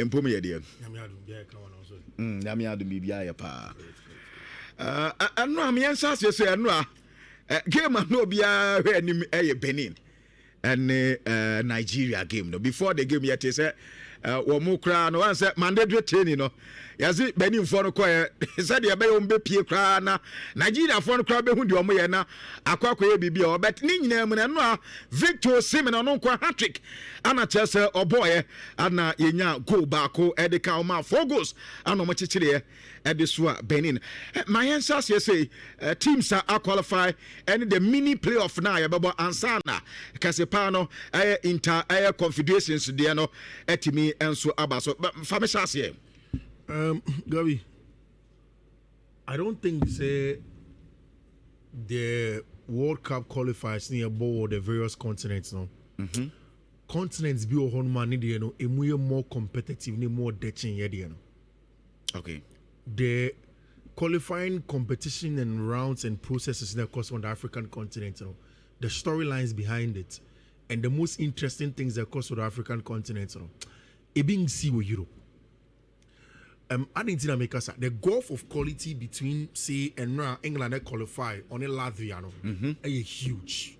empom ye de Nyame adom bibia ye pa anno am yen sa se anno game no bia hwe anim Benin and Nigeria game no before the game yet say wo mu kra no wan say mandatory training no yazi Benin for no koye said ya be yo mbe pie kra na Nigeria for no kra be hu de omo ye na akwakoye bibia o but ni nyina mu na no Victor Osimhen no kwa hat-trick ana chese oboye ana yenya goal baako e de ka o ma 4 goals ana mo chichire e de so Benin my answer say teams are qualify and the mini playoff na ya bebo ansana kasepano inter confederations de no etimi enso abaso famisa here. Gabi, I don't think say the World Cup qualifiers near board the various continents no. Continents be on money there no, emu more competitive, ni more detching here no. Okay. The qualifying competition and rounds and processes that course on the African continent no, the storylines behind it and the most interesting things that course on the African continent no, it being see with Europe. I didn't think make us the gulf of quality between say and England that qualify on a Latvia no, is huge.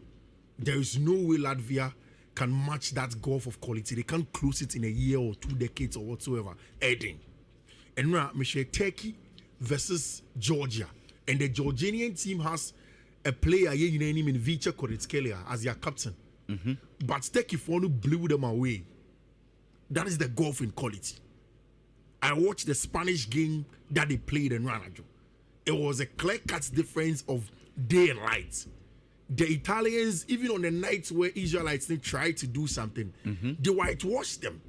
There is no way Latvia can match that gulf of quality. They can't close it in a year or 2 decades or whatsoever. Adding. And now Michelle Turkey versus Georgia, and the Georgian team has a player here you name in Vicha Koritskelia as their captain. But Turkey blew them away. That is the gulf in quality. I watched the Spanish game that they played in Ranajo. It was a clear-cut difference of day and light. The Italians, even on the nights where Israelites tried to do something, they whitewashed them.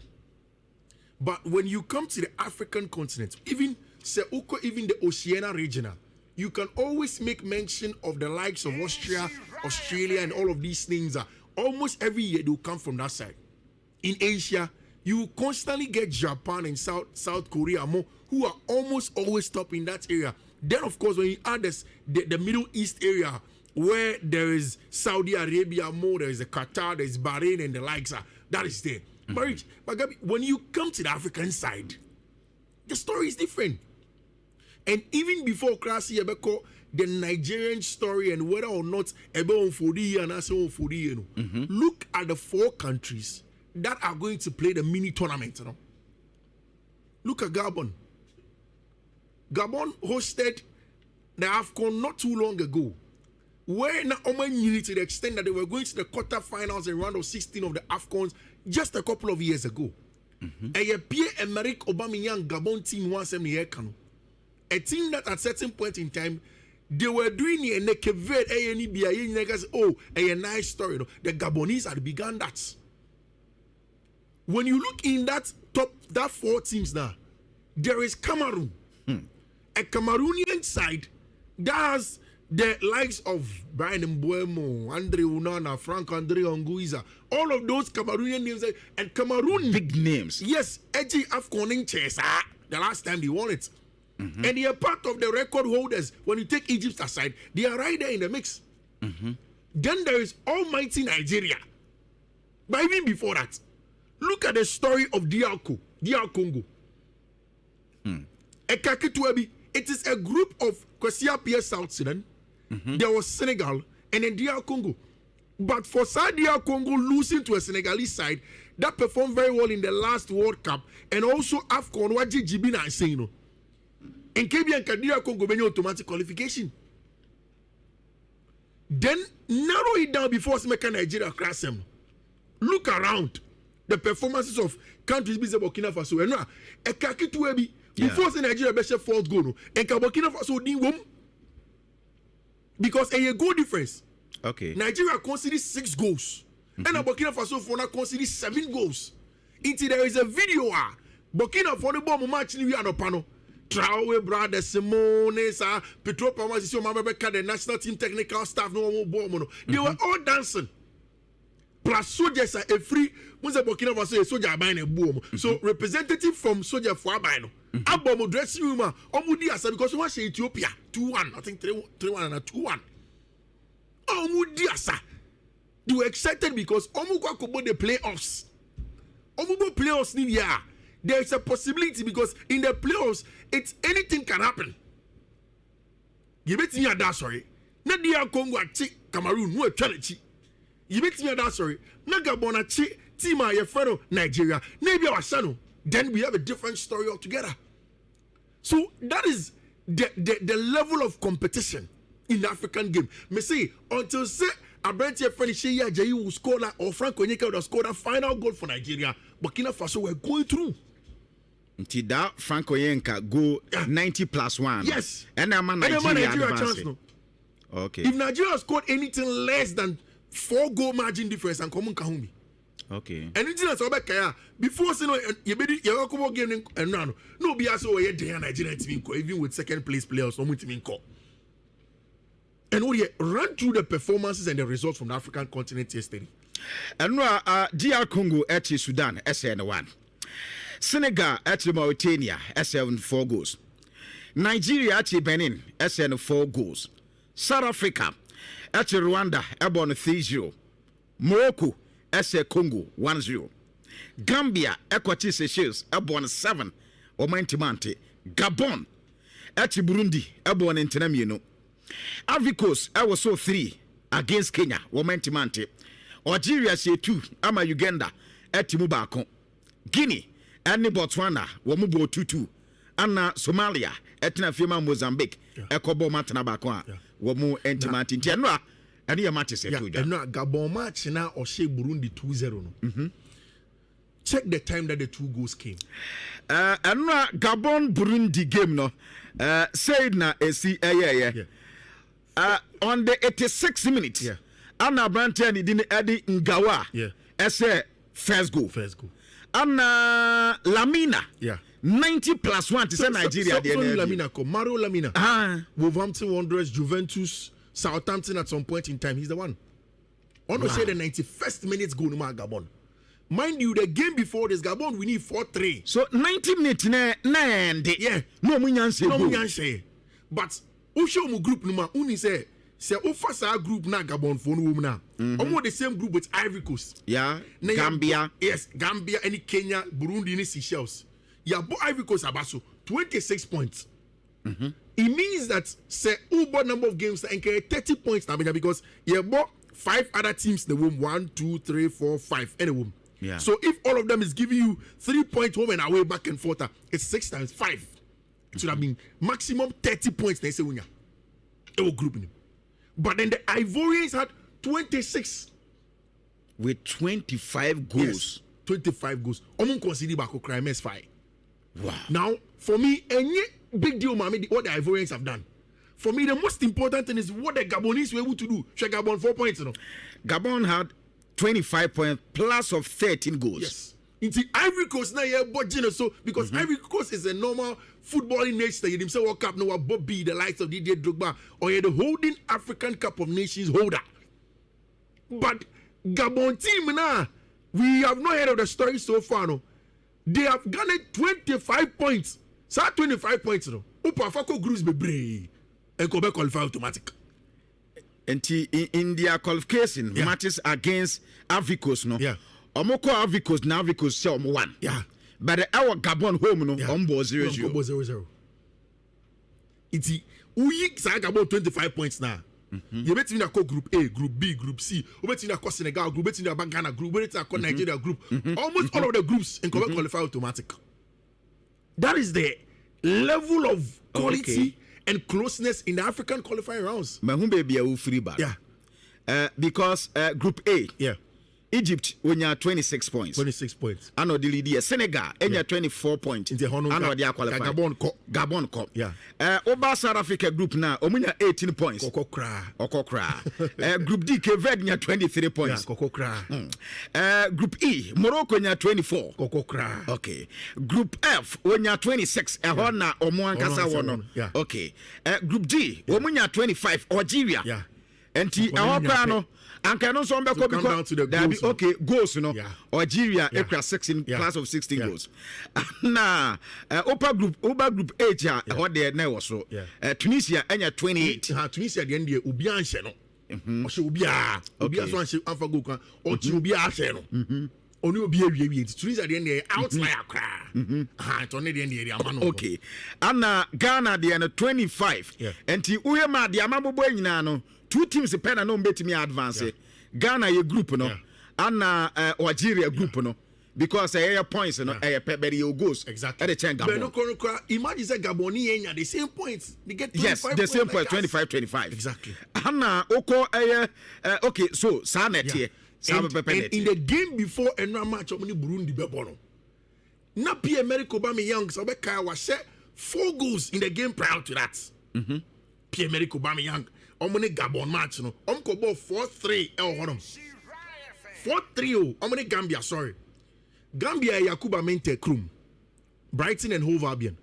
But when you come to the African continent, even the Oceania regional, you can always make mention of the likes of Austria, Australia, and all of these things. Almost every year they'll come from that side. In Asia, you constantly get Japan and South Korea more, who are almost always top in that area. Then, of course, when you add the Middle East area, where there is Saudi Arabia more, there is the Qatar, there is Bahrain, and the likes, that is there. But when you come to the African side, the story is different. And even before Krasi Ebeko, the Nigerian story and whether or not Ebe on 40 and Ase on 40, look at the 4 countries that are going to play the mini tournament. You know? Look at Gabon. Gabon hosted the AFCON not too long ago, where now Oman unity to the extent that they were going to the quarterfinals and round of 16 of the AFCONs just a couple of years ago. And Pierre-Emerick Aubameyang Gabon team once a team that at certain point in time they were doing it and they kept a nice story. The Gabonese had begun that. When you look in that 4 teams now, there is Cameroon. A Cameroonian side that has the likes of Brian Mbuemo, Andre Unana, Frank Andre Onguiza, all of those Cameroonian names and Cameroon big names. Yes, Edgy Afcon in chess. The last time they won it. And they are part of the record holders. When you take Egypt aside, they are right there in the mix. Then there is almighty Nigeria. But even before that, look at the story of DR Congo. It is a group of Kwasia PS South Sudan. There was Senegal and then DR Congo. But for DR Congo losing to a Senegalese side that performed very well in the last World Cup and also AFCON, what Jibina is saying. In KB and DR Congo, automatic qualification. Then narrow it down before Nigeria crash them. Look around the performances of countries like Burkina Faso. And now, a kaki to ebi before Nigeria best 4th goal. And Burkina Faso didn't win because a goal difference. Okay. Nigeria conceded 6 goals, and Burkina Faso for now conceded 7 goals. Until there is a video. Burkina Faso bomb match ni we are no pano. Traore, brother Simone, Petro Pamazisio, Mabeka, the national team technical staff, no more bomb. They were all dancing. Plus soldiers are a free. Once a Burkina Faso a soldier buying a boom. So representative from soldier for Abino. Abomo dressing room. Omudi asa because we say Ethiopia 2-1. I think 3-1 and a 2-1. Omudi asa. They were excited because Omukwa kobo the playoffs. Omubo playoffs ni ya. there's a possibility because in the playoffs, it's anything can happen. You bet me that sorry. Na dia Congo achi Cameroon no challenge. You bet me that sorry. Na Gabon achi team your friend Nigeria. Maybe our son. Then we have a different story altogether. So that is the level of competition in the African game. Me say until say Abrantia Felicia Jayi will score that or Frank Onyeka would score that final goal for Nigeria. Burkina Faso were going through. Until that Frank Onyeka go 90+1. Yes. And I'm a Nigeria chance. No. Okay. If Nigeria scored anything less than 4 goal margin difference and common Kahumi. Okay. Anything that's about Kaya before saying you be your game and no be also a day Nigerian team even with second place players no team call. And we run through the performances and the results from the African continent yesterday. And DR Congo at Sudan SN1. Senegal at Mauritania SN 4 goals. Nigeria at Benin SN 4 goals. South Africa at Rwanda Ebon 3-0. Morocco SN Congo 1-0. Gambia Equatorial Seychelles Ebon 7. Omantimante. Gabon at Burundi Ebon Intenamino. Ivory Coast was so 3 against Kenya Omantimante. Algeria say 2 ama Uganda at Mubako. Guinea and Botswana Wamubo 2-2. Anna Somalia etina fima Mozambique ekobo matna bakwa womu entimanti ntianwa ani ya match se tuja no Gabon match na Oshe Burundi 2-0 no. Check the time that the 2 goals came. Anna Gabon Burundi game no said na esi on the 86th minute Anna Branten didn't Eddie Ngawa ese first goal Anna Lamina 90+1 to say Nigeria. Lamina, Mario Lamina. Wolverhampton Wanderers, Juventus, Southampton at some point in time. He's the one. I want to say the 91st minutes goal to Gabon. Mind you, the game before this Gabon, we need 4-3. So 90 minutes na yeah. No munyanse. But who show mu group numa uni say Ufasa group na Gabon for no woman. Almost the same group with Ivory Coast. Yeah. Gambia. Yes, Gambia, any Kenya, Burundi, any Seychelles. Yeah, but Ivory Coast Abaso 26 points. It means that say Uber number of games and carry 30 points now because you bought 5 other teams in the room 1, 2, 3, 4, 5 in the room. Yeah. So if all of them is giving you 3 points home and away back and forth, it's 6 times 5. It should have been maximum 30 points. They say winya. It will group in. But then the Ivorians had 26 with 25 goals. Yes, 25 goals. Omun consider Bako crime as 5. Wow. Now, for me, any big deal, mommy, what the Ivorians have done. For me, the most important thing is what the Gabonese were able to do. Check Gabon 4 points, you know. Gabon had 25 points plus of 13 goals. Yes. In the Ivory Coast now, yeah, but you know, so because Ivory Coast is a normal footballing nation, you say World Cup, no, Bobby, the likes of Didier Drogba, or you're the holding African Cup of Nations holder. But Gabon team now, we have not heard of the story so far, no. They have garnered 25 points. So 25 points, no. Upafako groups be brave and go back qualify automatic. And in their qualification matches against Ivory Coast, no. Yeah. Omoko Ivory Coast, now Ivory Coast say 1. Yeah. But our Gabon home, no, Ombo 0-0. 0-0. It's we Gabon 25 points now. You bet in a group A, group B, group C. You bet in a Senegal group, bet in a Ghana group, bet in a Nigeria group. Almost all of the groups in qualify automatic. That is the level of quality and closeness in the African qualifying rounds. But who baby are free back? Yeah. Because group A. Yeah. Egypt when you are 26 points. 26 points. I know the leader. Senegal and you are 24 points. In the I know they are qualified. Gabon Cup. Yeah. Oba South Africa group now. Omunya 18 points. Okokra. Group D Cape Verde 23 points. Yeah. Kokokra. Group E Morocco 24. Kokokra. Okay. Group F when you are 26. Ehona Omuankasa wono. Yeah. Okay. Group D Omunya 25. Algeria. Yeah. And Ehopano. And can also come down to the goals. Okay, goals, you know. Yeah. Algeria, Ekra 16, class of 16 goals. Nah, Upper Group H, what they now also. Tunisia, and 28. Tunisia, the end of Ubian Channel. Or she Ubia. Ubia, so she Alpha Goka, or Chubia Channel. Only will be a trees at the end outlier cry. It's only the end of the okay. Anna Ghana the under 25. And the Uyama the Amabo Boy, 2 teams pen and no bet me advance. Ghana a group no. Anna Algeria group no. Because a points no a goes exactly. At the chain Gabon. Imagine say Gaboni the same points. They get 25 yes, the same point 25. Exactly. Anna Oko okay, so Sanet here. And in the game before another match of Burundi Bebono. Na Pierre Emerick Aubameyang Sobeka was set 4 goals in the game prior to that. Pierre Emerick Aubameyang omone Gabon match no. Omko ball 4-3 el honom. 4-3 omone Gambia sorry. Gambia Yakuba Mente Krum. Brighton and Hove Albion.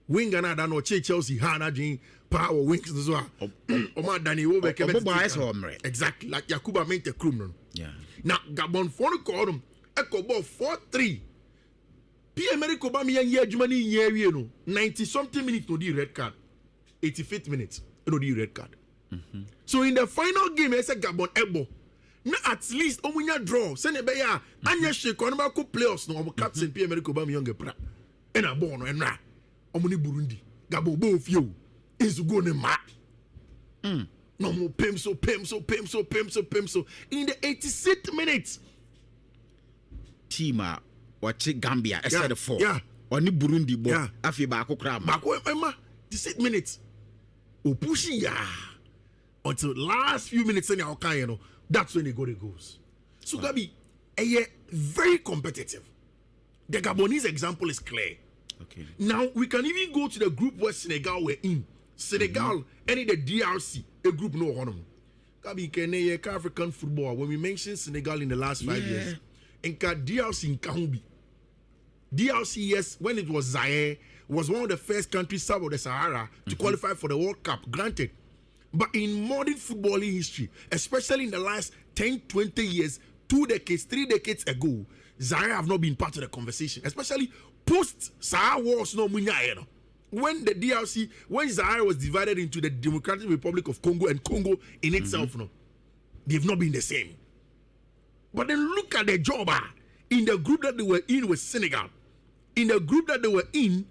Winger na da no Chelsea Hana Jin power wings as well. Omar Dani Wobe exactly like Yakuba Mente Krum. Yeah. Now Gabon for the column echo ball 4-3. Pierre Emerick Aubameyang ye Germany ye no 90 something minutes no the red card. 85th minute no the red card. So in the final game I said Gabon ebo. Now at least omunya draw. Send be ya anya shake on ba ko playoffs no captain Pierre Emerick Aubameyang pra. And a ball no enra. Omuni Burundi. Gabon bo fio. Is go ne ma. No more pimso. In the 86th minute. Tima watch Gambia instead of 4. Yeah. Oni Burundi bo. Afi ba ko kra ma. Bako ema 86 minutes. O pushi ya. Until last few minutes in our kind, you know, that's when they got the goals. So Gabi, very competitive. The Gabonese example is clear. Okay. Now we can even go to the group where Senegal were in. Senegal, any the DRC, a group no honor. Gabi Kenya African football. When we mentioned Senegal in the last 5 years, and DRC in Kahumbi. DRC, yes, when it was Zaire, was one of the first countries south of the Sahara to qualify for the World Cup. Granted. But in modern footballing history, especially in the last 10, 20 years, 2 decades, 3 decades ago, Zaire have not been part of the conversation, especially post-Sahara wars. No, when the DRC, when Zaire was divided into the Democratic Republic of Congo and Congo in itself, no, they've not been the same. But then look at the job in the group that they were in with Senegal, in the group that they were in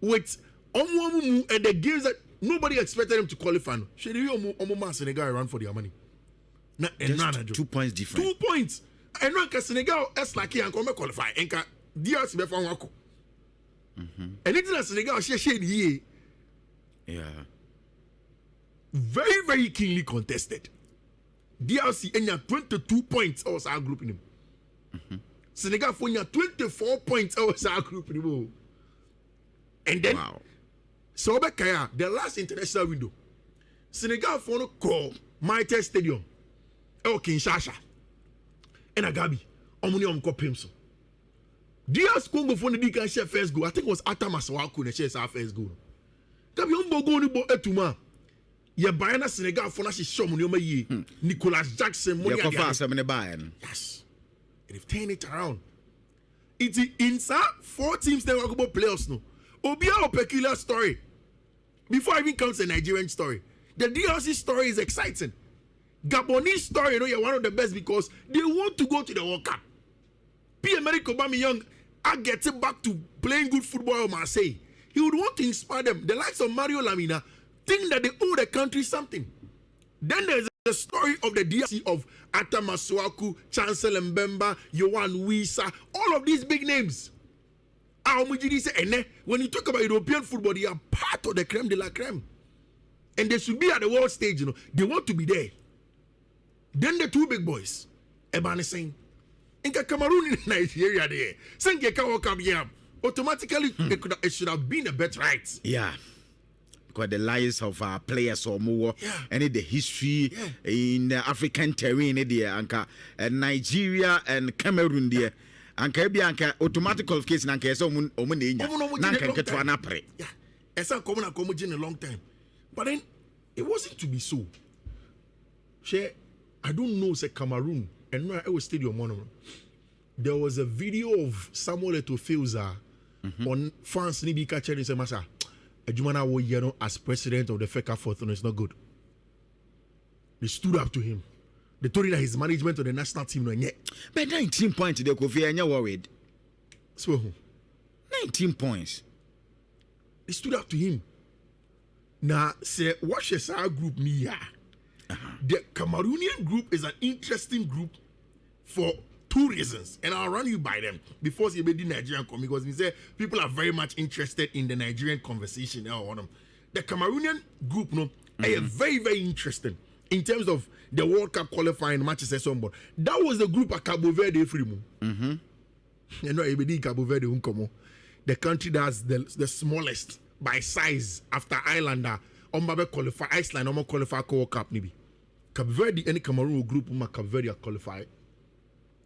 with Omuamumu and the games that nobody expected them to qualify. Senegal ran for their money. Just 2 points different. 2 points. And now Senegal is like and come qualify. And DRC be found wako. And it's not Senegal share here. Yeah. Very, very keenly contested. DRC and 22 points also our group in him. Senegal for 24 points also our group in him. And then so the last international window, Senegal for no call Mitre Stadium, Kinshasa, and Agabi, Omuni Pimso. DS Congo for the Dika share first goal. I think it was Atamasawaku that shares our first goal. Gabi Umbogo Nibo Etuma. Ya Bayana Senegal for Nashi Shomunoma Ye, Nicolas Jackson, yes. They've turned it around. It's inside 4 teams that will go playoffs no. Obia a peculiar story. Before I even comes the Nigerian story, the DRC story is exciting. Gabonese story, you know, you're one of the best because they want to go to the World Cup. Pierre Emerick Aubameyang are getting back to playing good football in Marseille. He would want to inspire them. The likes of Mario Lamina think that they owe the country something. Then there's the story of the DRC of Atamasuaku, Chancellor Mbemba, Yohan Wissa, all of these big names. When you talk about European football, they are part of the creme de la creme. And they should be at the world stage, you know. They want to be there. Then the 2 big boys, Ebane saying, in Cameroon and Nigeria, there, saying automatically it should have been a bet right. Yeah. Because the lives of our players or more, and the history in the African terrain, and Nigeria and Cameroon there. And Caribbean automatic qualification and case of Nanka. Yeah, it's a common accommodation a long time. But then it wasn't to be so. I don't know, say Cameroon, and I was stadium monument. There was a video of Samuel Eto'o on France Nibi catcher in Semasa. Ejumana Woyeno as president of the FECA Fourth, it's not good. They stood up to him. they told him that his management of the national team no yet. But 19 points they Kofi and you worried. So 19 points. They stood up to him. Now, say, watch our group, Nhyira. The Cameroonian group is an interesting group for 2 reasons, and I'll run you by them before you be the Nigerian come, because we say people are very much interested in the Nigerian conversation. The Cameroonian group, are very, very interesting in terms of the World Cup qualifying matches and so on. That was the group at Cabo Verde free. You know, Cabo Verde, the country that's the smallest by size after Islander. Qualify Iceland, qualify World Cup. Maybe Cabo Verde, any Cameroon group, Cabo Verde qualify.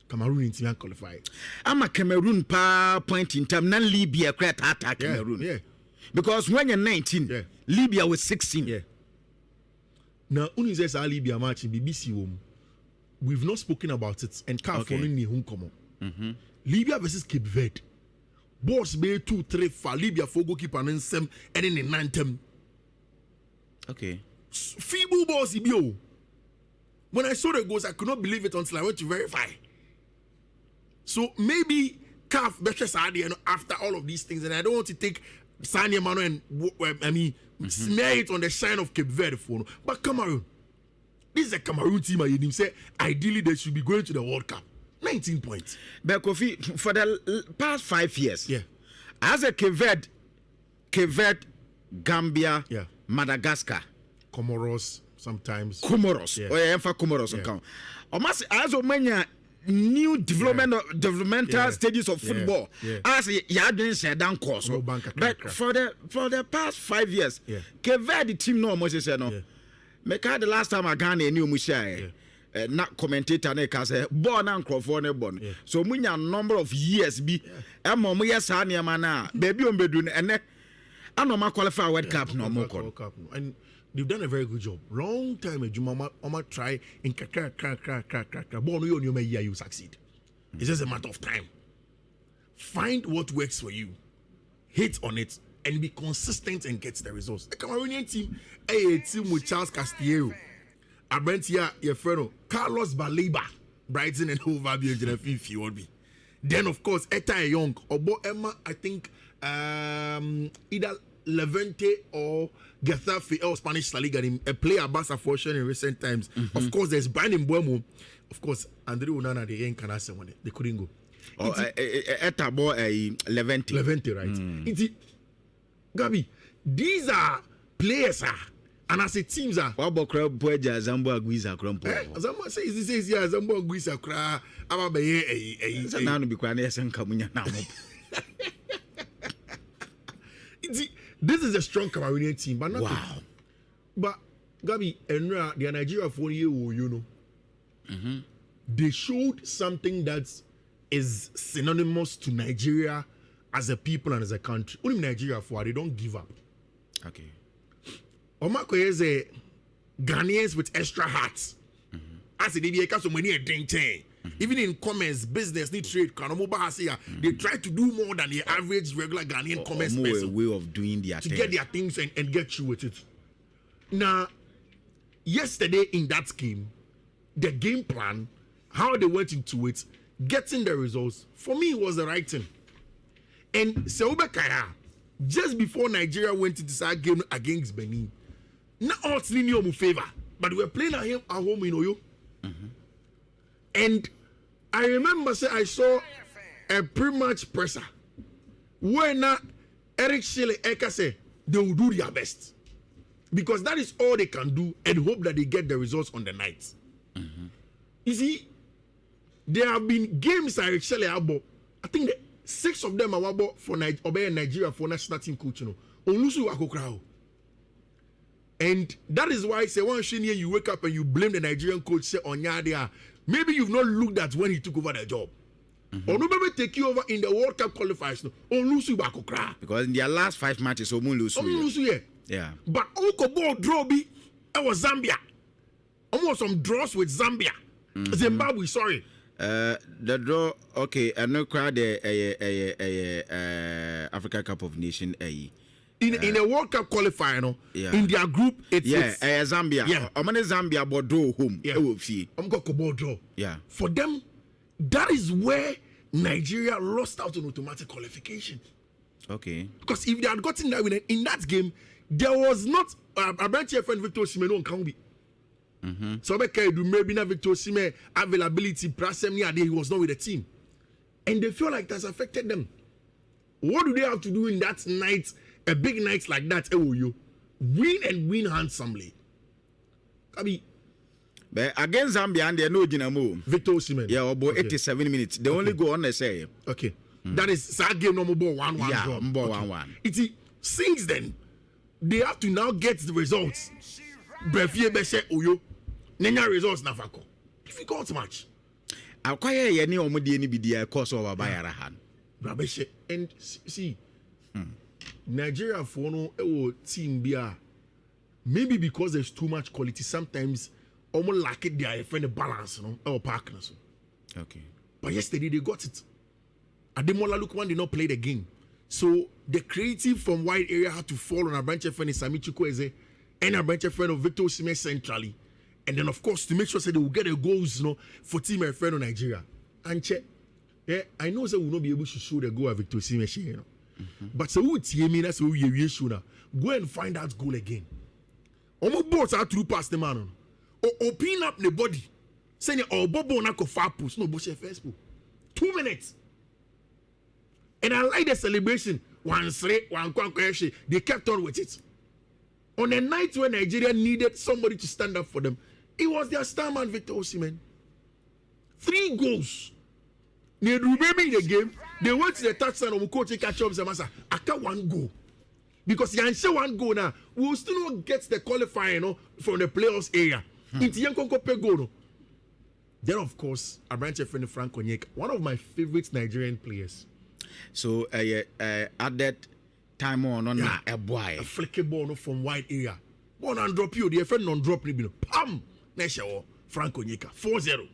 Cameroon in team qualify. I'm a Cameroon pa point in time. Nan Libya create attack Cameroon. Yeah. Because when you're 19, Libya was 16. Yeah. Now, when says Libya match in BBC, we've not spoken about it, and can't follow ni home come. Libya versus Cape Verde. Boss be 2-3 for Libya for goalkeeper and some and in the 9th. Okay. Feeble boss ibio. When I saw the goals, I could not believe it until I went to verify. So maybe CAF better after all of these things, and I don't want to take Sanya Mano and smear it on the shine of Cape Verde for no. But Cameroon, this is a Cameroon team. I say ideally they should be going to the World Cup. 19 points. But Kofi, for the past 5 years, as a Cape Verde, Gambia, Madagascar, Comoros, sometimes Comoros, Comoros, almost as of many new developmental stages of football, as you didn't say down course. But for the past 5 years, Cape Verde team no almost said no. Make the last time I got a new Musha. Not commentator ne say born and crofone born. So munya number of years be mo yes ania mana baby on bedun ene anoma qualify World Cup no more. And they've done a very good job. Long time Juma try in kakra born you may you succeed. It's just a matter of time. Find what works for you. Hit on it and be consistent and get the results. The Cameroonian team, a team with Charles Castillo. I went here, your friend Carlos Baleba, Brighton and Hove Albion, Fifi will be. Then, of course, Eta Young, Obo Emma, I think either Levante or Getafe or Spanish La Liga, a player Barca fortune in recent times. Of course, there's Brandon Buemo. Of course, Andrew Onana, they ain't can one. They couldn't go. Eta Bo Levante. Levante, right? It's Gabi, these are players, and as a teams are Wabo crab poja Zambo Aguiza crumpo. Zambo says yeah, Zambo Aguiza cra ababe now be kwane sen kamunya na mo. This is a strong Cameroonian team, but not But Gabi, Enra, the Nigeria for you know. They showed something that is synonymous to Nigeria as a people and as a country. Only Nigeria for they don't give up. Okay. Omako is a Ghanaians with extra hearts. As the DBA so many drink chain. Even in commerce, business, need trade, they try to do more than the average regular Ghanaian commerce person. A way of doing their to get their things and get through with it. Now, yesterday in that game, the game plan, how they went into it, getting the results, for me, was the right thing. And Seoube Kaya, just before Nigeria went into that game against Benin, not all in favor, but we were playing at home in Oyo. And I remember I saw a pre-match presser when Eric Shelley Eka said they will do their best. Because that is all they can do and hope that they get the results on the night. You see, there have been games Eric Shelley Abo. I think 6 of them are for Nigeria for national team coach. And that is why say one year you wake up and you blame the Nigerian coach say Onyadea. Maybe you've not looked at when he took over the job. Or maybe take you over in the World Cup qualifiers. Because in their last 5 matches, yeah. But Oko ball draw be was Zambia. Almost some draws with Zambia. Zimbabwe, sorry. The draw, okay, and no crowd Africa Cup of Nations In a World Cup qualifier, no, in their group, it's Zambia. Yeah, Zambia Bordeaux home. Yeah, I'm going to draw. Yeah, for them, that is where Nigeria lost out on automatic qualification. Okay. Because if they had gotten that win in that game, there was not a branch friend Victor Osimhen on Congo. So maybe not Victor Osimhen availability. He was not with the team, and they feel like that's affected them. What do they have to do in that night? A big night like that, win and win handsomely. I mean, but against Zambia, and they know Dinamo. Victor Osimhen. Yeah, about 87 minutes. They only go on the say. Okay. That is that game number 1-1. Yeah, draw. 1-1. Since then, they have to now get the results. Brefie Beshe Oyo. Nenya results Nafako. Difficult match. Acquire any omudi any bidia course over by Arahan. Brabeshe. And see, Nigeria for no team bia. Maybe because there's too much quality, sometimes almost like it, they are a balance, or partners. Okay. But yesterday they got it. Ademola Lukman did not play the game. So the creative from wide area had to fall on a branch friend of Sami Chukwueze and a branch friend of Victor Osimhen centrally. And then, of course, to make sure that they will get the goals, for team and friend of Nigeria. And check. Yeah, I know that we will not be able to show the goal of Victor Osimhen. But so we that's what we show now. Go and find that goal again. Almost both are through past the man. Or open up the body. Saying, oh, Bobo Nako far post. No, Boshe first post. 2 minutes. And I like the celebration. They kept on with it. On a night when Nigeria needed somebody to stand up for them, it was their star man, Victor Osimhen. 3 goals. They remember in the game, they went to the touchdown of Mukochi catch up Zamasa. I got 1 goal. Because you answer 1 goal now, we will still not get the qualifying from the playoffs area. Into Yankonko Pegono. Then, of course, a branch of friend Frank Onyeka, one of my favorite Nigerian players. So, at that time on a boy. A flicky ball from wide area. One and drop you, the friend non drop me. Pam! Nesha Frank Onyeka. 4-0.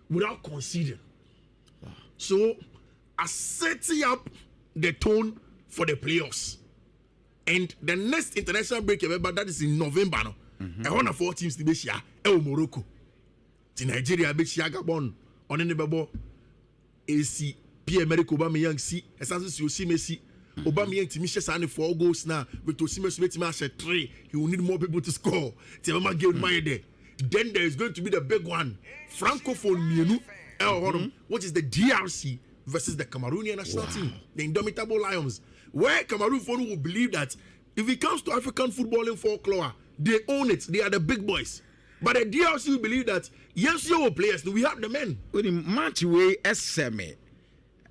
Without conceding. Wow. So, I setting up the tone for the playoffs. And the next international break, that is in November. I want 4 teams to be here. Morocco. To Nigeria, be here Gabon. On any babo. AC. Pierre-Emerick Aubameyang si. Essentially, you see Messi. Aubameyang to Michel Sane 4 goals now. With Osimhen 3. He will need more people to score. Then there is going to be the big one. Francophone which is the DRC versus the Cameroonian national team. The Indomitable Lions. Where Cameroon will believe that if it comes to African footballing folklore, they own it. They are the big boys. But the DRC will believe that yes, you players, we have the men. With the match way SME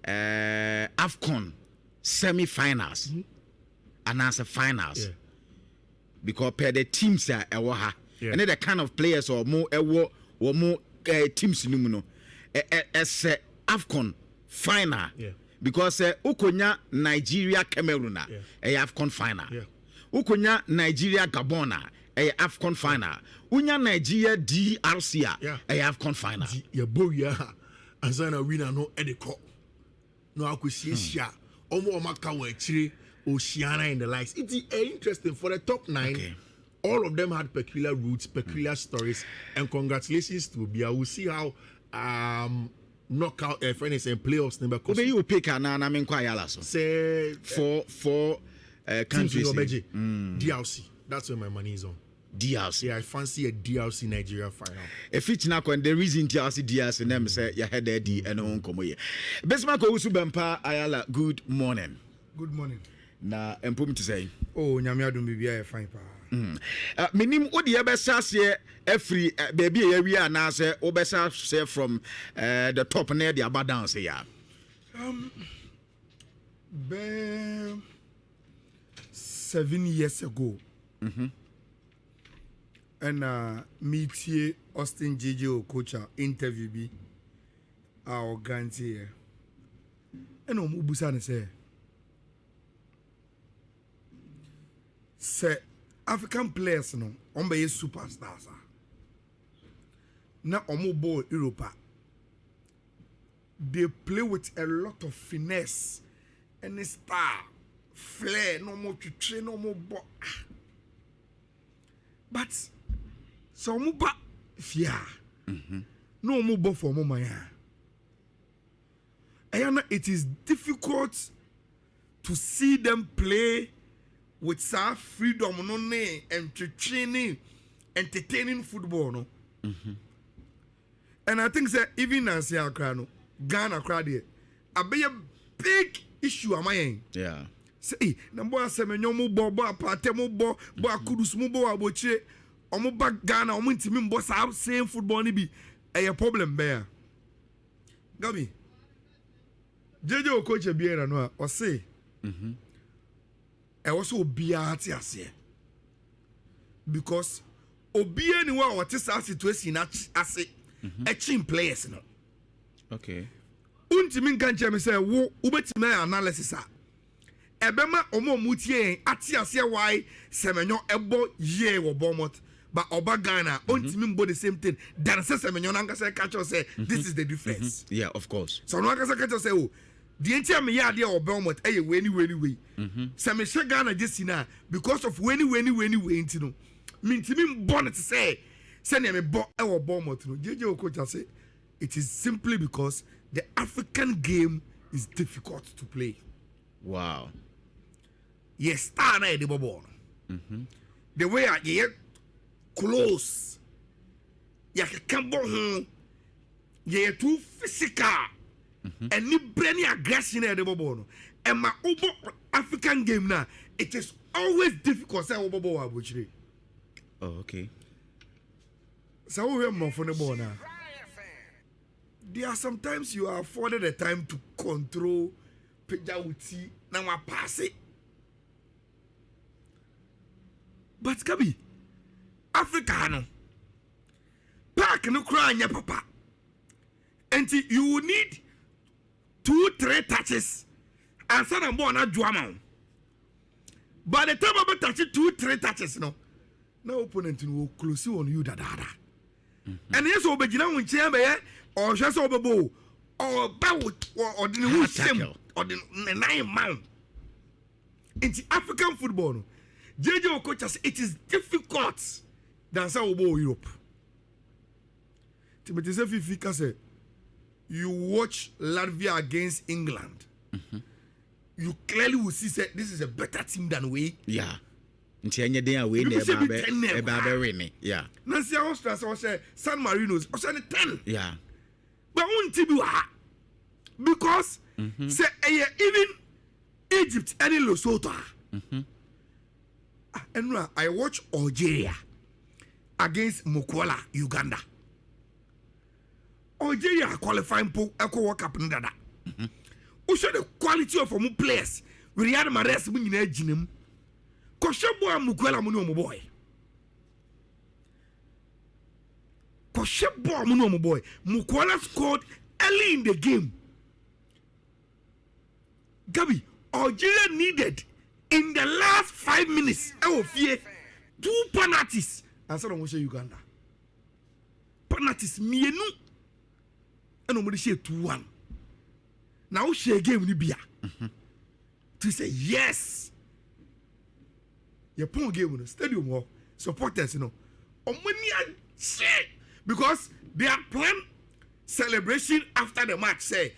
AFCON semi-finals and as a finals. Yeah. Because per the teams are and the kind of players or more teams as AFCON final. Yeah. Because Ukonya Nigeria Cameroon AFCON final. Yeah. Ukonya Nigeria Gabon AFCON final. Unya Nigeria DRC AFCON final. Ya boya azana winner no edeko. No akwesiasia. Omo maka wa chire Oceania and the likes. It's interesting for the top 9. Okay. All of them had peculiar roots, peculiar stories, and congratulations to Bia. We'll see how knockout friends and playoffs number. Obe you pick an Ayala so. Say for countries DRC. That's where my money is on. DRC. Yeah, I fancy a DRC Nigeria final. If it's not when the reason DRC them say you had the and on come here. Besmako Usubampa Ayala, good morning. Good morning. Na empum to say. Oh, nyame adom bibia e fine pa. Minim odi ebesa se every baby area na say obesa say from the top near the aba down say ya. 7 years ago. And meet Austin JJ coach interview bi our guarantee here. And omubusa say African players no on be superstars. Na omubo Europa. They play with a lot of finesse and style flair, no more to train, no more. But so muba fear. No more for mama. Ayana, it is difficult to see them play with some freedom, no name, and to training, entertaining football, no. And I think that even as you are Ghana crowd here, a big issue am I in? Yeah. Say, number semenyo mo bo apate mo bo akudus mo bo aboche, omo ba Ghana omo ntimi mbo sa same football ni bi a problem there. Gabi. Jeje coach biara no o say. I also obia ati ase. Because obia ni wa what is that situation ase etching players no. Okay. Untimi nka nche me say wo ubetime analysis a ebema omo mutie ati ase why semenyo ebo ye wo bomot but oba Ghana untimi mbo the same thing than say semenyo nanga say catch us say this is the difference. Yeah, of course. So no nanga say catch us say oh the entire me ya dey obomot eh we any say me she Ghana just na because of we enti no mintimi mbo no say ne me bo e wo bomot no jeje coach say it is simply because the African game is difficult to play. Wow. Yes, star na the ball. The way I get close, you can go you too physical, and you bring aggression at the ball. And my African game now, it is always difficult. Say Oh, okay. So we have more for the ball now. There are sometimes you are afforded the time to control Pejawuti now I pass it. But Kabi, Africano, Park no cry your papa. And you will need 2-3 touches and son and born a drama. By the time I touch it 2-3 touches, no opponent will close you on you da. And yes, Obejina will chamber. Or just over bow, or bow, or the same, or the 9 man. In the African football, JJ coach says it is difficult than some Europe. Timothy Fifi said, you watch Latvia against England, you clearly will see that this is a better team than we. Yeah. Ntianye den away na eba win. Yeah. Nancy Austria say San Marino's or say 10. Yeah. But because say even Egypt and Lesotho. And I watch Algeria against Mukwala, Uganda. Algeria qualifying for Eco World Cup in that. Who show the quality of our players? We had my rest winning a gym. Koshebo Mukwala Muno boy. Koshebo Muno boy. Mukwala scored early in the game. Gabi, Algeria needed in the last 5 minutes. Oh, fear 2 penalties. And so I Uganda. Penalties mienu. And nobody say 2-1. Now she game in Libya. To say yes. You put game in the stadium or supporters, you know. Because they are planned celebration after the match. Say,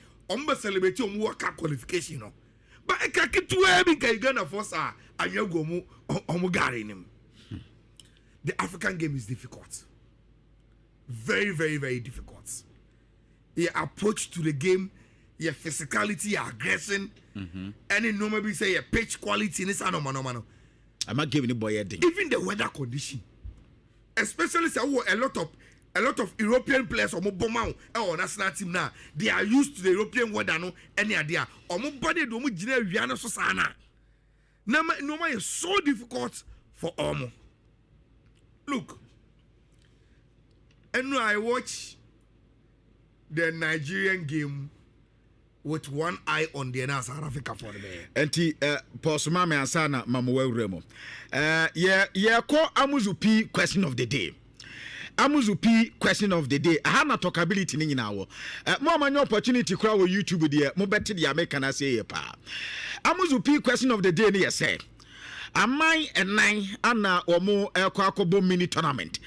celebrate your World Cup qualification, you know. But I can't get to where we Ghana for sir and you go him. The African game is difficult. Very, very, very difficult. Your approach to the game, your physicality, your aggression, and it normally say your pitch quality in this no. I'm not giving the boy a thing. Even the weather condition, especially say a lot of European players or Mobomau or national team now, they are used to the European weather no any idea. Or body do Viana Sosana. Noma is so difficult for Omo. Look, and I watch the Nigerian game with one eye on the South Africa for the man. Enti Posuma me ansana mamuwe uremo. Yeah, ko amuzupi question of the day. Amuzupi question of the day. I have not talkability in our more man opportunity crowd with YouTube there. More better the American say pa. Amuzupi question of the day near say. Am I and nine Anna or more Elquacobo mini tournament?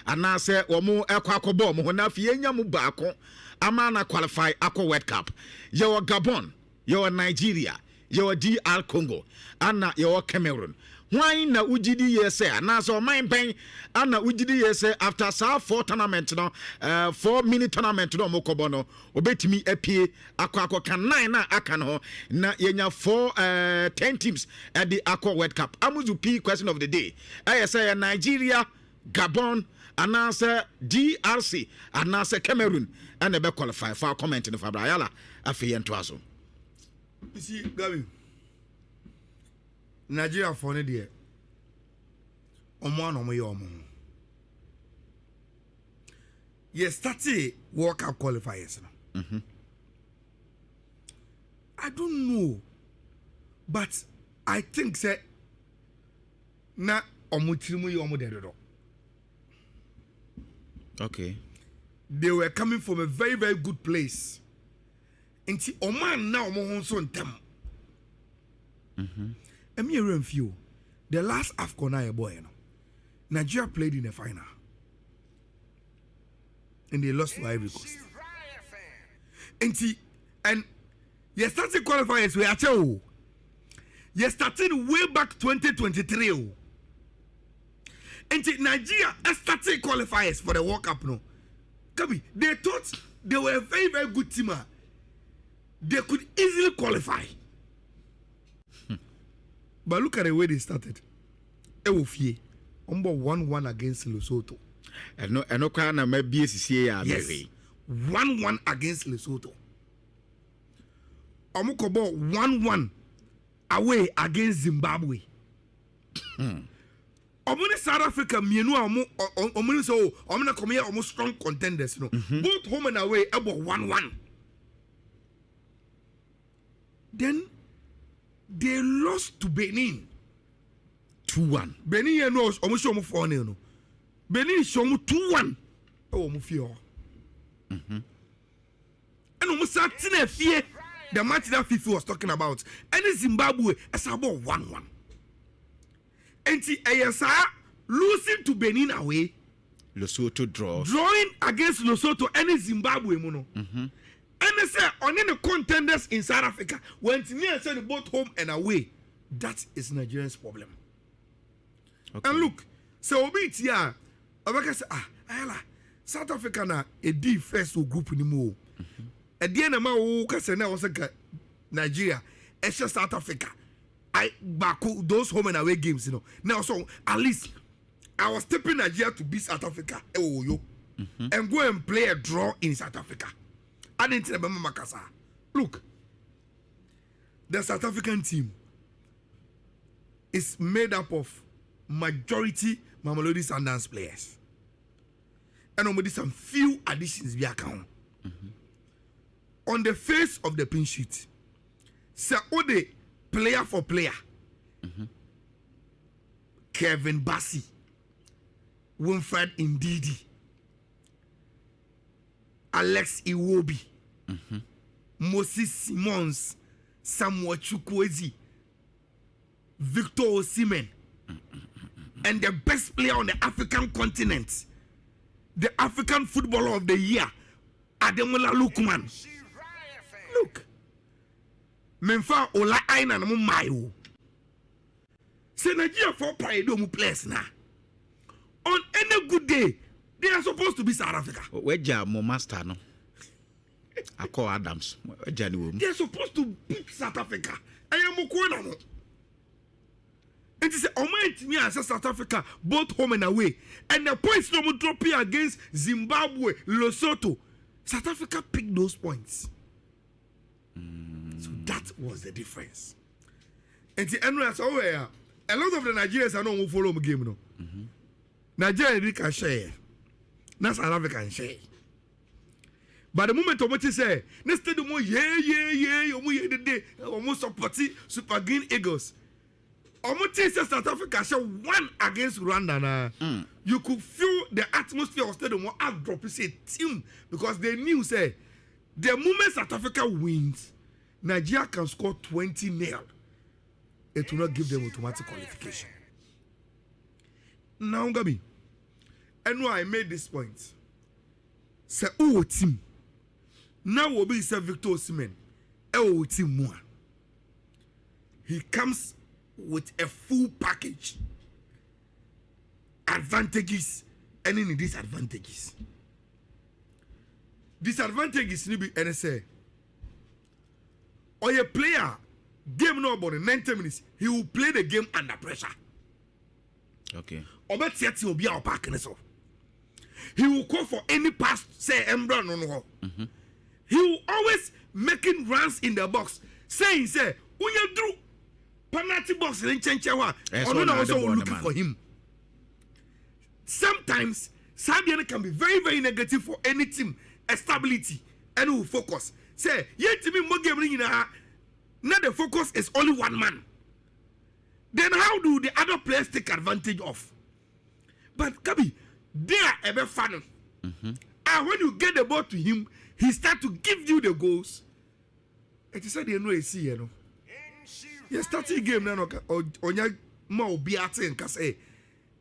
And I say or more Elquacobo Monafienya Mubako. Amana qualify Aqua World Cup. You're Gabon, you're Nigeria, you're DR Congo, Anna you're Cameroon. Why na ujidi yese na so my pen ana ujidi yese after sa 4 tournament no 4 mini tournament no mokobo no obetimi apie akwa kan 9 na aka no na yenya 10 teams at the Aqua World Cup. Amuzu P question of the day. I say Nigeria, Gabon, anasa DRC, anasa Cameroon and be qualify for comment in the Ayala afi ento aso. You see Gabi Nigeria for ne there. Omo yo omo. Yes, started World Cup qualifiers. I don't know, but I think say na omo tirimu yo omo dedo. Okay. They were coming from a very, very good place. Inti oman now omo honso ntem. Me a few. The last AFCON I boy, Nigeria played in the final, and they lost to Ivory Coast. And you started qualifiers we are you started way back 2023. And Nigeria started qualifiers for the World Cup. No, Kabi, they thought they were a very, very good team. They could easily qualify. But look at the way they started. Ewofie, 1-1 against Lesotho. No kana maybe CCA. Yes, 1-1 against Lesotho. Omukobo 1-1 away against Zimbabwe. Omuni South Africa mienu omuni so omuna come here almost strong contenders, you know. Both home and away about 1-1. Then they lost to Benin 2-1. Benin you know almost show 4-0 no. Benin show 2-1. Oh mo fear. And almost starting fear the match that Fifi was talking about. And Zimbabwe is about 1-1. And ASA losing to Benin away. Lesotho draws. Drawing against Lesotho and Zimbabwe mono. And they say on the contenders in South Africa when me and said both home and away. That is Nigeria's problem. Okay. And look, so we here. I say Ayala, South Africa na a D first group anymore. At the end of my work, I was Nigeria, extra South Africa. I back those home and away games, you know. Now, so at least I was stepping Nigeria to beat South Africa, and go and play a draw in South Africa. I didn't tell Makasa. Look, the South African team is made up of majority Mamelodi Sundowns players, and only some few additions we account. On the face of the pin sheet, say Ode player for player, Kevin Bassi, Winfred Ndidi, Alex Iwobi, Moses Simons, Samuel Chukwueze, Victor Osimhen, and the best player on the African continent, the African Footballer of the Year, Ademola Lookman. Look, Memfa Ola Aina na Mayo. Say Nigeria for pride do players na. On any good day, they are supposed to be South Africa. Whereja mo master no. Ako Adams. They are supposed to beat South Africa. I am Mokona no. And say Oman me as South Africa both home and away. And the points no drop here against Zimbabwe, Lesotho. South Africa picked those points. So that was the difference. And the end was over. A lot of the Nigerians are not who follow the game. No? Nigeria can share. Not South Africa can share. But the moment Omoti say, next day, almost supporting Super Green Eagles. South Africa show 1 against Rwanda. You could feel the atmosphere of stadium was drop say team because they knew say the moment South Africa wins, Nigeria can score 20-0. It will not give them automatic qualification. Now, Gabi, and why I made this point. Say, oh, team. Now will be Sir Victor Osimhen. Oh, team more. He comes with a full package. Advantages and any disadvantages. Disadvantages need be NSA. Or a player, game no about 90 minutes, he will play the game under pressure. Okay. Or bet yet will be our parking so. He will call for any pass, say Embra no. He will always making runs in the box, saying, say, when you do penalty box in Chenchewa, or no also looking for him. Sometimes Sabian can be very, very negative for any team. Stability and will focus. Say, yet to me, now the focus is only one man. Then how do the other players take advantage of? But Kabi, they are ever fun. And when you get the ball to him, he start to give you the goals. It is said you know see you know. You start the game now. Onya ma obi ate nka say.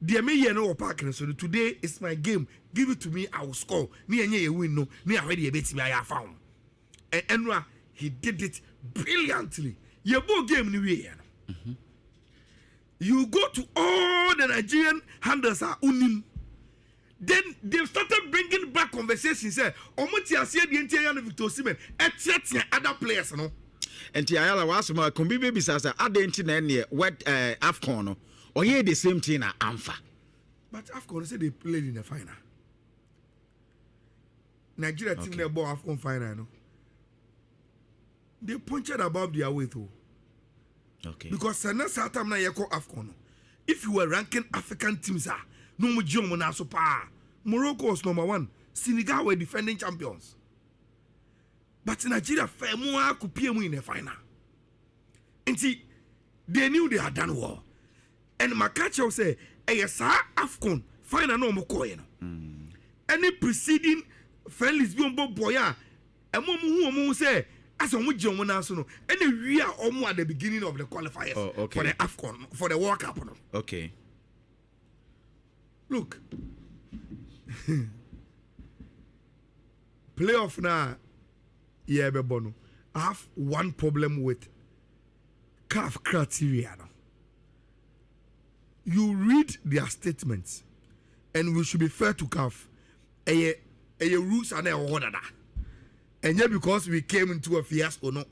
Dear me here no park so today is my game. Give it to me, I will score. Me enye you win no. Me already a bit me I found. And Enra, he did it brilliantly. Your ball game ni we You go to all the Nigerian handlers are unim. Then they started bringing back conversations. Say, Omuti asie the entire Victor Osimhen, et other players no. And Ayala was my combi baby says adenti na ne what AFCON no. Or yeah the same thing na Amfa. But AFCON say they played in the final. Nigeria team they ball AFCON final no. They punched above their weight though. Okay. Because South time na yeko AFCON no. If you were ranking African teams no mo jomo na so pa. Morocco was number 1. Senegal were defending champions. But Nigeria fair more could pay in the final. And see, they knew they had done well. And Makacho say, yes, AFCON final no more coin. Any preceding friendlies beyond boya, and who say, as a mujomo na so no, and we are almost at the beginning of the qualifiers for the AFCON, for the World Cup. No? Okay. Look, playoff now, yeah, Bono. I have one problem with CAF criteria. You read their statements, and we should be fair to CAF. A rules are now ordered. And yet, because we came into a fiasco, no,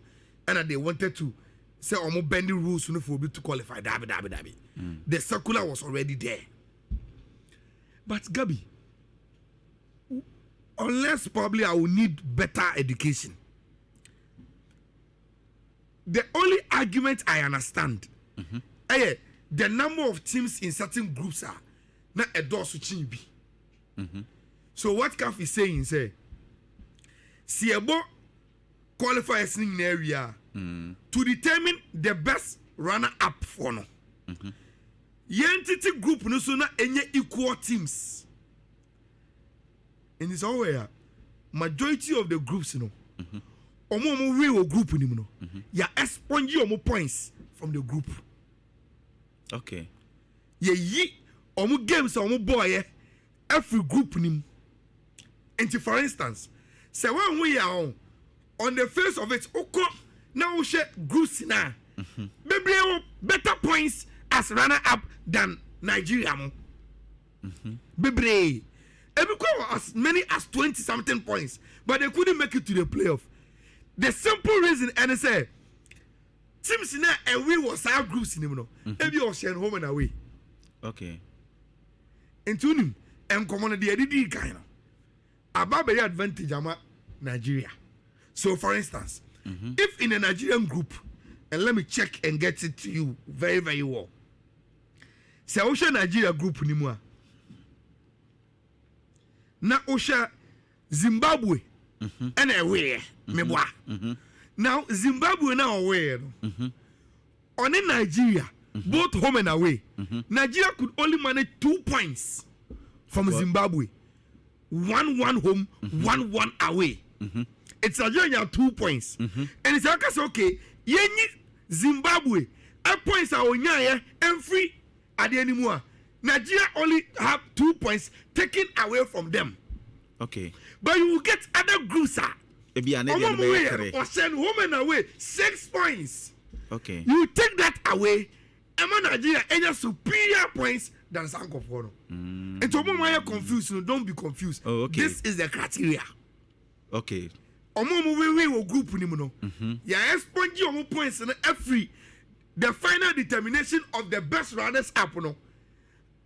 and they wanted to say, I'm bending rules for to qualify. The circular was already there. But Gabi, unless probably I will need better education. The only argument I understand, the number of teams in certain groups are not a door switching be. So what CAF is saying is, Siebo qualifiers in area to determine the best runner up for no. Entity group no so na enye equal teams. In this where majority of the groups no omo we group ni no ya expunge omo points from the group. Okay. Ye yi omo games omo boy every group ni. And for instance, say when we are on the face of it oko na we share groups na better points as runner up than Nigeria. Bebre. As many as 20 something points, but they couldn't make it to the playoff. The simple reason, and they say, teams now and we was our groups in him. Every ocean home and away. Okay. And to him, and come on the edit kind of about the advantage of Nigeria. So, for instance, if in a Nigerian group, and let me check and get it to you very, very well. Say Ocean Nigeria group ni mua. Na Osha Zimbabwe and away meboa. Now Zimbabwe na away no. On in Nigeria both home and away. Nigeria could only manage 2 points from Zimbabwe. 1-1 home, 1-1 away. It's Nigeria 2 points. And it's like, okay, Zimbabwe, points are on and free at the anymore. Nigeria only have 2 points taken away from them. Okay. But you will get other groups. Or send home and away 6 points. Okay. You take that away, and Nigeria any superior points than Sankofono. And to why you're confused, so don't be confused. Oh, okay. This is the criteria. Okay. We will group no. Yeah, spongy points and every the final determination of the best runners up no.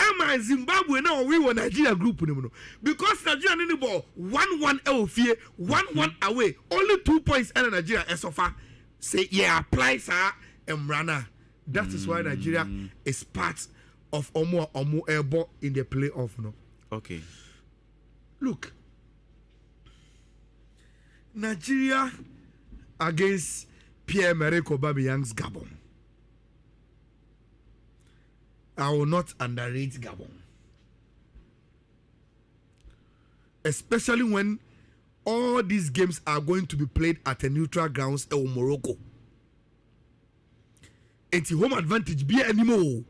Emma Zimbabwe now we were Nigeria group no. Because Nigeria in the ball 1-1 Elfie, 1-1 away, only 2 points and Nigeria as so far. Say yeah, apply sir and runner. That is why Nigeria is part of Omo airborne in the playoff no. Okay. Look. Nigeria against Pierre-Emerick Aubameyang's Gabon. I will not underrate Gabon. Especially when all these games are going to be played at a neutral grounds in Morocco. It's a home advantage be anymore.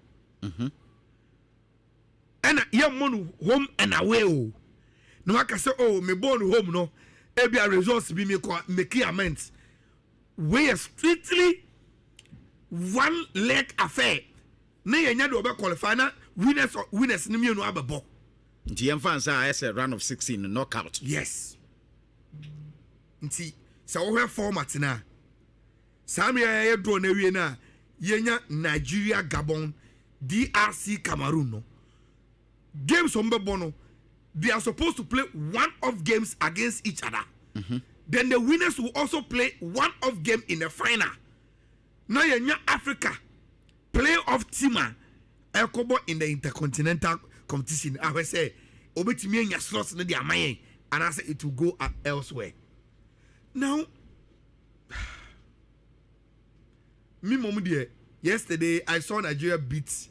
And home and away. No, I can say, oh, me born home no. Every resource be make amends. We are strictly one leg affair. Ne yenya do be qualify na winners ni me no abebo. The fans are as a run of 16 knockout. Yes. Nti so we format na. Samia ye draw na wie na yenya Nigeria Gabon DRC Cameroon no. Games on no. They are supposed to play one-off games against each other. Then the winners will also play one-off game in the final. Now you're Africa playoff team in the intercontinental competition. I will say, obetimi nya slots na di amaye, and I say it will go elsewhere. Now, me mom dear, yesterday I saw Nigeria beat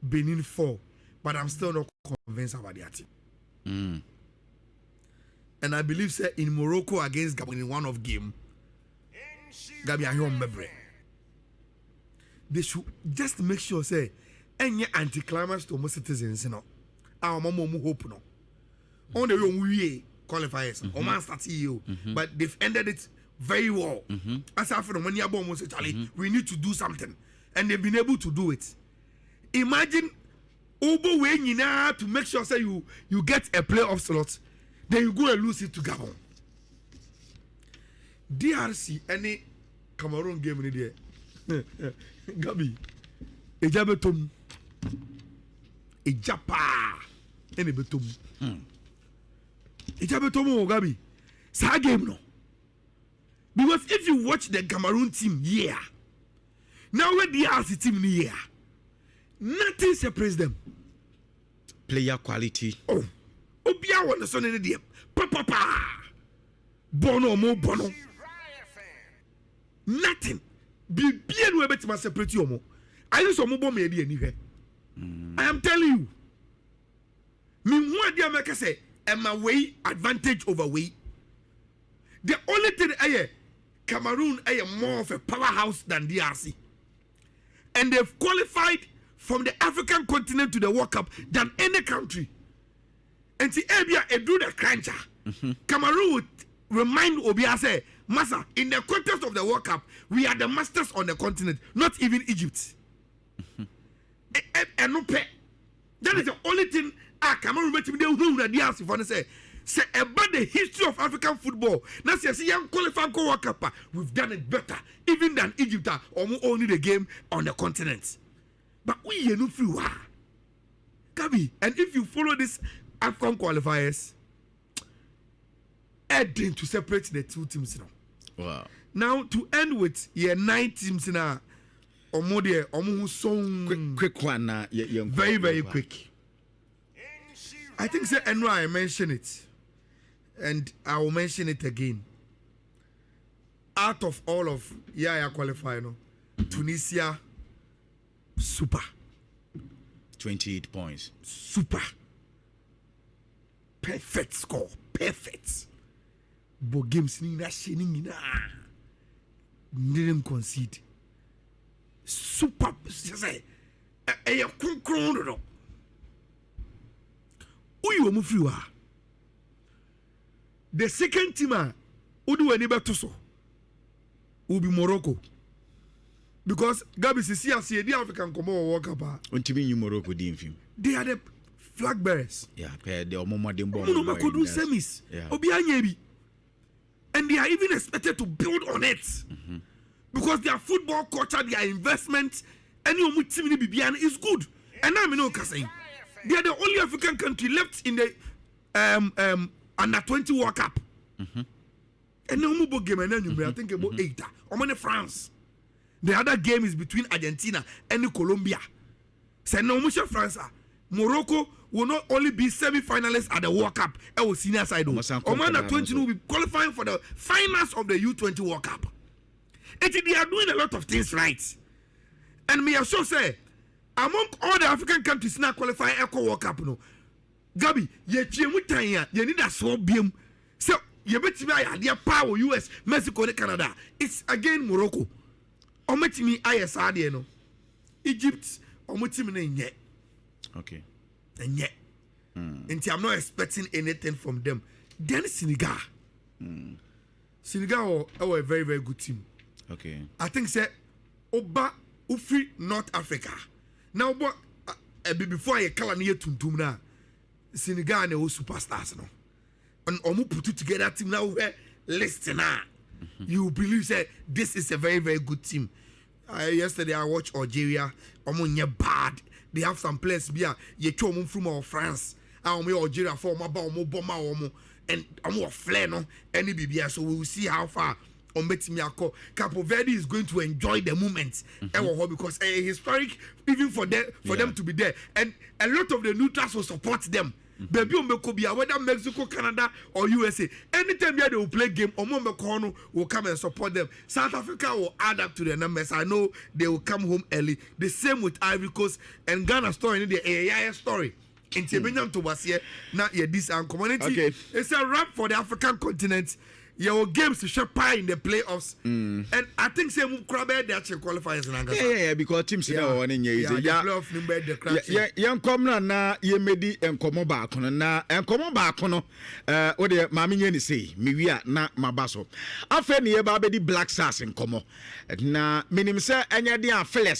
Benin 4, but I'm still not convinced about the team. And I believe say in Morocco against Gabon in one of game, Gabi Ahyon Mebre. They should just make sure say any anticlimax to most citizens, you know. Our mom hope no. On the way qualifiers, Oman start you, but they've ended it very well. As after the money about most Charlie, we need to do something, and they've been able to do it. Imagine. Obo way to make sure say you get a playoff slot, then you go and lose it to Gabon. DRC any Cameroon game in there. Gabi, Ejabetum, Ejapa, any betum. Ejabetum Gabi, sa game no. Because if you watch the Cameroon team, yeah, now where DRC team here. Nothing separates them. Player quality. Oh, Obia won the son in the papa. Bono mo bono. Nothing. Be bien we bet separate you mo. I use some bomb anywhere. I am telling you. Me one day make say, am my way advantage over way. The only thing Cameroon more of a powerhouse than DRC. And they've qualified from the African continent to the World Cup than any country. And see, Abia do the cruncher. Cameroon would remind Obia say, Massa, in the context of the World Cup, we are the masters on the continent, not even Egypt. And no pay. That is the only thing Cameroon met me the DRC for say about the history of African football. Now see young qualifying World Cup, we've done it better, even than Egypt or only the game on the continent. But we are not free. Gabi, and if you follow this African qualifiers, adding to separate the two teams now. Wow. Now to end with 9 teams now. Quick one, very, very quick. I think say Enra I mentioned it, and I will mention it again. Out of all of Yaya qualifying, Tunisia super 28 points. super perfect score perfect but games ni na shini na didn't concede super say e konkron do uyi omu free wa the second team udu wani beto so will be Morocco because Gabi sisi as the African come on World Cup Untimi you Morocco di film. They are the flag bearers. Yeah, pair the omo dem bomb. No, could do semis. Obi anyebi. And they are even expected to build on it. Because their football culture, their investment, any omu team ni bibian is good. And now me know say they are the only African country left in the under 20 World Cup. And now move game and then I think about 8. Omo France. The other game is between Argentina and Colombia. Say no much France. Morocco will not only be semi-finalists at the World Cup. It was senior side. Oman 20 will be qualifying for the finals of the U20 World Cup. And they are doing a lot of things right. And me also say, among all the African countries now qualifying Eco World Cup, no. Gabi, ye chiemutanya, ye need a swab beam. So you bet me I idea power US, Mexico, and Canada. It's again Morocco. Ometimi ISR, no. Egypt, ometimi yet. Okay. And yet, until I'm not expecting anything from them. Then Senegal. Senegal are a very, very good team. Okay. I think say Oba Ufi North Africa. Now, but before I call near Tuntum now, Senegal and all superstars no. And Omu put it together team now where listener. You believe say this is a very, very good team. Yesterday I watched Algeria. Omu bad. They have some players here. You come from France. I me Algeria for my bomb and I'm flare no any BBS. So we will see how far Capo Verde is going to enjoy the moment because historic even for them to be there, and a lot of the neutrals will support them. Baby whether Mexico, Canada or USA, anytime they will play game, Omo will come and support them. South Africa will add up to the numbers. I know they will come home early. The same with Ivory Coast and Ghana story, the AI story. In Tibetan to was here, not yet this and community. Okay. It's a wrap for the African continent. Your games to shape in the playoffs, and I think say Mukrabe they actually qualifiers in Angola. Yeah, because teams now one in years. Yeah, playoff number the crack. Yeah, come na ye medi enkomo ba kono na enkomo ba kono. O de mami nye ni say mi wia na mabaso. Afa ne ye ba be di Black Stars enkomo. Na minim say enya de a